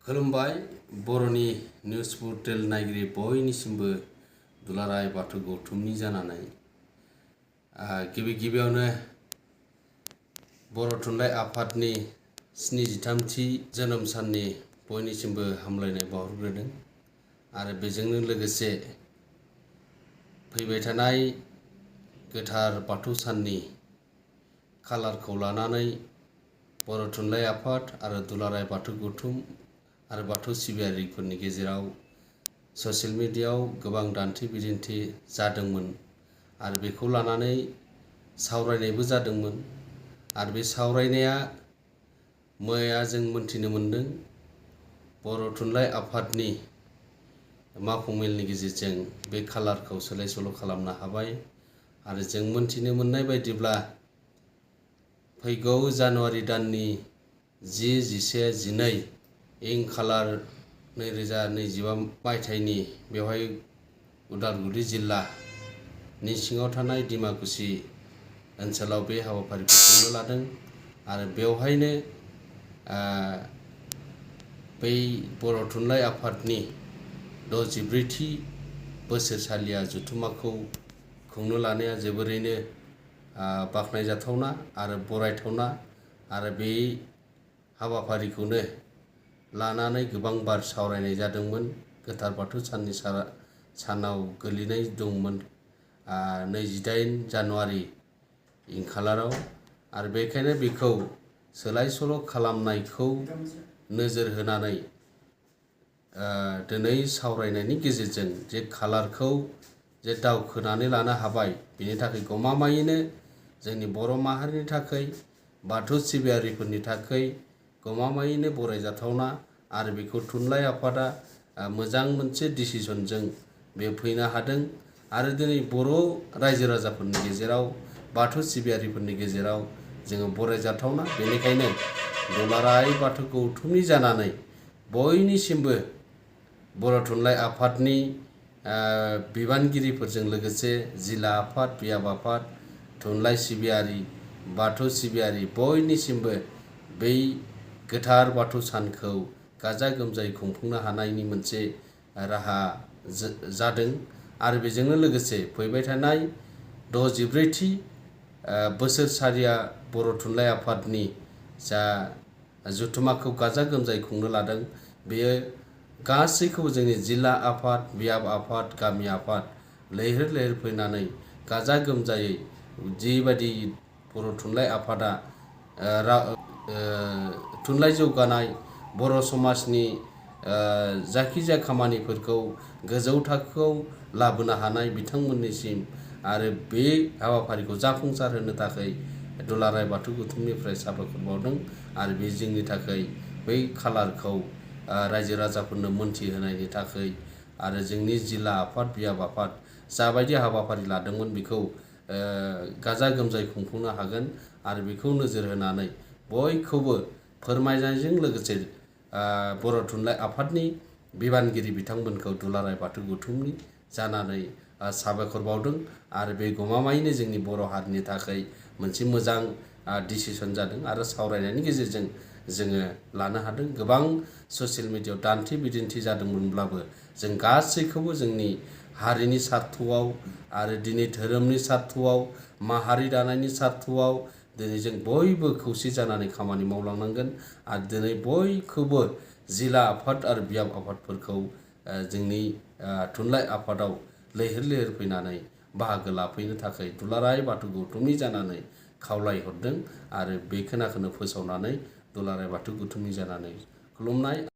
खुलुमबाय बर'नि news portal नायगिरि बयनिसिमबो दुलाराय बाथौ गौथुमनि जानानै गिबियावनो बर' थुनलाइ आफादनि 73थि जोनोम साननि बयनिसिमबो हामलायनाय बावहरग्रोदों आरो बेजोंनो लोगोसे फैबाय थानाय गोथार बाथौ साननि खालारखौ लानानै बर' थुनलाइ आफाद आरो दुलाराय बाथौ गौथुम आरो बाथौ सिबियारिफोरनि गेजेराव ससियेल मिडियायाव गोबां दान्थे बिदान्थे जादोंमोन आरो बेखौ लानानै सावरायनायबो जादोंमोन आरो बे सावरायनाया मैया जों मोनथिनो मोनदों बर' थुनलाइ आफादनि मावफुंमेलनि गेजेरजों बे खालारखौ सोलाय सोल' खालामनो हाबाय आरो जों मोनथिनो मोननाय बायदिब्ला फैगौ जानुवारि दाननि 10, 11, 12 इं खालार 2025 मायथाइनि बेवहाय उदालगुरि जिल्लानि सिङाव थानाय डिमाकुसि ओनसोलाव बे हाबाफारिखौ खुंनो लादों आरो बेवहायनो बै बर' थुनलाइ आफादनि 64थि बोसोरसालिया जथुम्माखौ खुंनो लानाया जोबोरैनो बाख्नायजाथावना आरो बरायथावना आरो बे हाबाफारिखौनो लानानै गोबां बार सावरायनाय जादोंमोन। गोथार बाथौ साननि सानाव गोलैनाय दंमोन 28 जानुवारि इं खालाराव आरो बेखायनो बेखौ सोलाय सोल' खालामनायखौ नोजोर होनानै दिनै सावरायनायनि गेजेरजों जे खालारखौ जे दावखोनानै लानो हाबाय बेनि थाखाय गमामायैनो जोंनि बर' माहारिनि थाखाय बाथौ सिबियारिफोरनि थाखाय गमामायैनो बरायजाथावना आरो बेखौ थुनलाइ आफादा मोजां मोनसे डिसिजनजों बे फैनो हादों आरो दिनै बर' रायजो राजाफोरनि गेजेराव बाथौ सिबियारिफोरनि गेजेराव जोङो बरायजाथावना बेनिखायनो दुलाराय बाथौ गौथुमनि जानानै बयनिसिमबो बर' थुनलाइ आफादनि बिबानगिरिफोरजों लोगोसे जिल्ला आफाद बियाब आफाद थुनलाइ सिबियारि बाथौ सिबियारि बयनिसिमबो बै गोथार बाथौ सानखौ गाजा गोमजायै खुंफुंनो हानायनि मोनसे राहा जादों आरो बेजोंनो लोगोसे फैबाय थानाय 64थि बोसोरसालिया बर' थुनलाइ आफादनि जा जथुम्माखौ गाजा गोमजायै खुंनो लादों बेयो गासैखौबो जोंनि जिल्ला आफाद बियाब आफाद गामि आफाद लैहोर लैहोर फैनानै गाजा गोमजायै जिबायदि बर' थुनलाइ आफादा थुनलाइ जौगानाय बर' समाजनि जायखिजाया खामानिफोरखौ गोजौ थाखोआव लाबोनो हानाय बिथांमोननिसिम आरो बे हाबाफारिखौ जाफुंसार होनो थाखाय दुलाराय बाथौ गौथुमनिफ्राय साबायखर बावदों आरो बे जोंनि थाखाय बै खालारखौ रायजो राजाफोरनो मोनथिहोनायनि थाखाय आरो जोंनि जिल्ला आफाद बियाब आफाद जाबायदि हाबाफारि लादोंमोन बेखौ गाजा गोमजायै खुंफुंनो हागोन आरो बेखौ नोजोर होनानै बयखौबो फोरमायनायजों लोगोसे बर' थुनलाइ आफादनि बिबानगिरि बिथांमोनखौ दुलाराय बाथौ गौथुमनि जानानै साबायखर बावदों आरो बे गमामायैनो जोंनि बर' हारिनि थाखाय मोनसे मोजां डिसिसन जादों आरो सावरायनायनि गेजेरजों जोङो लानो हादों गोबां ससियेल मिडियायाव दान्थे बिदान्थे जादोंमोनब्लाबो जों गासैखौबो जोंनि हारिनि सार्थआव आरो दिनै धोरोमनि सार्थआव माहारि दानायनि सार्थआव दिनै जों बयबो खौसे जानानै खामानि मावलांनांगोन आरो दिनै बयखौबो जिल्ला आफाद आरो बियाब आफादफोरखौ जोंनि थुनलाइ आफादाव लैहोर लैहोर फैनानै बाहागो लाफैनो थाखाय दुलाराय बाथौ गौथुमनि जानानै खावलायहरदों आरो बे खोनाखौनो फोसावनानै दुलाराय बाथौ गौथुमनि जानानै खुलुमनाय